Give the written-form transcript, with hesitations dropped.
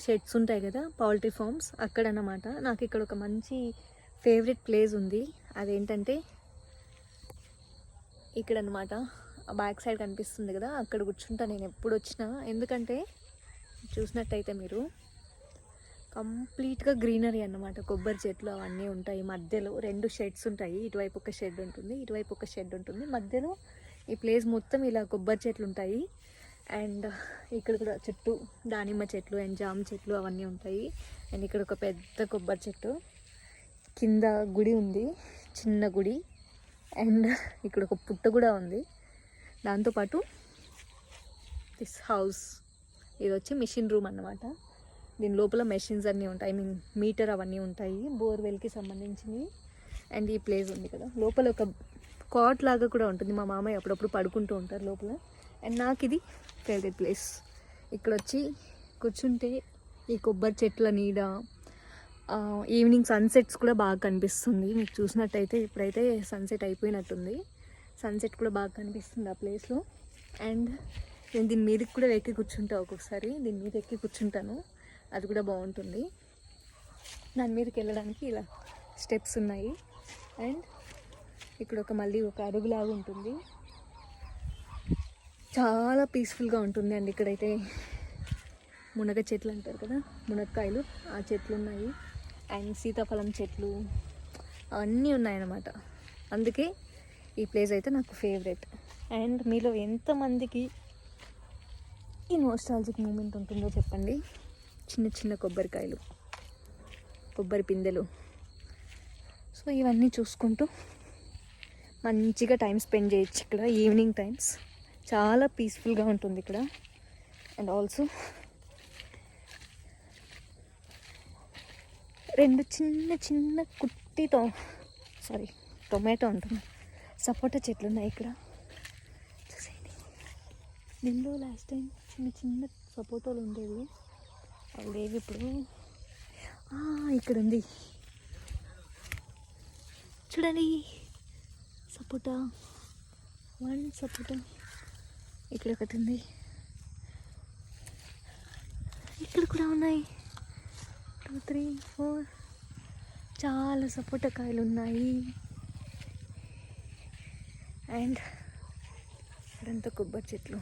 Sheds ఉంటాయి కదా, poultry farms, అక్కడ అన్నమాట. నాకు ఇక్కడ ఒక మంచి ఫేవరెట్ ప్లేస్ ఉంది. అదేంటంటే ఇక్కడ అనమాట. బ్యాక్ సైడ్ కనిపిస్తుంది కదా, అక్కడ కూర్చుంటా నేను ఎప్పుడు వచ్చినా. ఎందుకంటే చూసినట్టయితే మీరు కంప్లీట్గా గ్రీనరీ అన్నమాట. కొబ్బరి చెట్లు అవన్నీ ఉంటాయి. మధ్యలో 2 షెడ్స్ ఉంటాయి. ఇటువైపు ఒక షెడ్ ఉంటుంది, ఇటువైపు ఒక షెడ్ ఉంటుంది. మధ్యలో ఈ ప్లేస్ మొత్తం ఇలా కొబ్బరి చెట్లు ఉంటాయి. అండ్ ఇక్కడ కూడా చుట్టూ దానిమ్మ చెట్లు అండ్ జామ చెట్లు అవన్నీ ఉంటాయి. అండ్ ఇక్కడ ఒక పెద్ద కొబ్బరి చెట్టు, కింద గుడి ఉంది, చిన్న గుడి. అండ్ ఇక్కడ ఒక పుట్ట కూడా ఉంది. దాంతోపాటు దిస్ హౌస్, ఇది వచ్చి మిషన్ రూమ్ అన్నమాట. దీని లోపల మెషిన్స్ అన్నీ ఉంటాయి, ఐ మీన్ మీటర్ అవన్నీ ఉంటాయి, బోర్వెల్కి సంబంధించినవి. అండ్ ఈ ప్లేస్ ఉంది కదా, లోపల ఒక కాట్ లాగా కూడా ఉంటుంది. మా మామయ్య అప్పుడప్పుడు పడుకుంటూ ఉంటారు లోపల. అండ్ నాకు ఇది ఫేవరెట్ ప్లేస్. ఇక్కడ వచ్చి కూర్చుంటే ఈ కొబ్బరి చెట్ల నీడ, ఈవినింగ్ సన్సెట్స్ కూడా బాగా కనిపిస్తుంది. మీకు చూసినట్టయితే ఇప్పుడైతే సన్సెట్ అయిపోయినట్టుంది. సన్సెట్ కూడా బాగా కనిపిస్తుంది ఆ ప్లేస్లో. అండ్ నేను దీని మీదకి కూడా ఎక్కి కూర్చుంటాను. ఒక్కొక్కసారి దీని మీద ఎక్కి కూర్చుంటాను, అది కూడా బాగుంటుంది. దాని మీదకి వెళ్ళడానికి ఇలా స్టెప్స్ ఉన్నాయి. అండ్ ఇక్కడ మళ్ళీ ఒక అరుగులాగా ఉంటుంది. చాలా పీస్ఫుల్గా ఉంటుంది అండి. ఇక్కడైతే మునగ చెట్లు అంటారు కదా, మునక్కాయలు, ఆ చెట్లు ఉన్నాయి. అండ్ సీతాఫలం చెట్లు అవన్నీ ఉన్నాయన్నమాట. అందుకే ఈ ప్లేస్ అయితే నాకు ఫేవరెట్. అండ్ మీలో ఎంతమందికి ఈ నోస్టాలజిక్ మూమెంట్ ఉంటుందో చెప్పండి. చిన్న చిన్న కొబ్బరికాయలు, కొబ్బరి పిందెలు. సో ఇవన్నీ చూసుకుంటూ మంచిగా టైం స్పెండ్ చేయొచ్చు ఇక్కడ. ఈవినింగ్ టైమ్స్ చాలా పీస్ఫుల్గా ఉంటుంది ఇక్కడ. అండ్ ఆల్సో 2 చిన్న చిన్న కుట్టితో టొమాటో ఉంటుంది, సపోటా చెట్లు ఉన్నాయి ఇక్కడ. చూసేయండి, దీనిలో లాస్ట్ టైం చిన్న చిన్న సపోటాలు ఉండేవి, అవి లేవు ఇప్పుడు. ఇక్కడ ఉంది చూడండి, సపోటా, 1 సపోటా. ఇక్కడ ఒకటి ఉంది, ఇక్కడ కూడా ఉన్నాయి 2, 3, 4. చాలా సపోటా కాయలు ఉన్నాయి. అండ్ ఇక్కడంతా కొబ్బరి చెట్లు.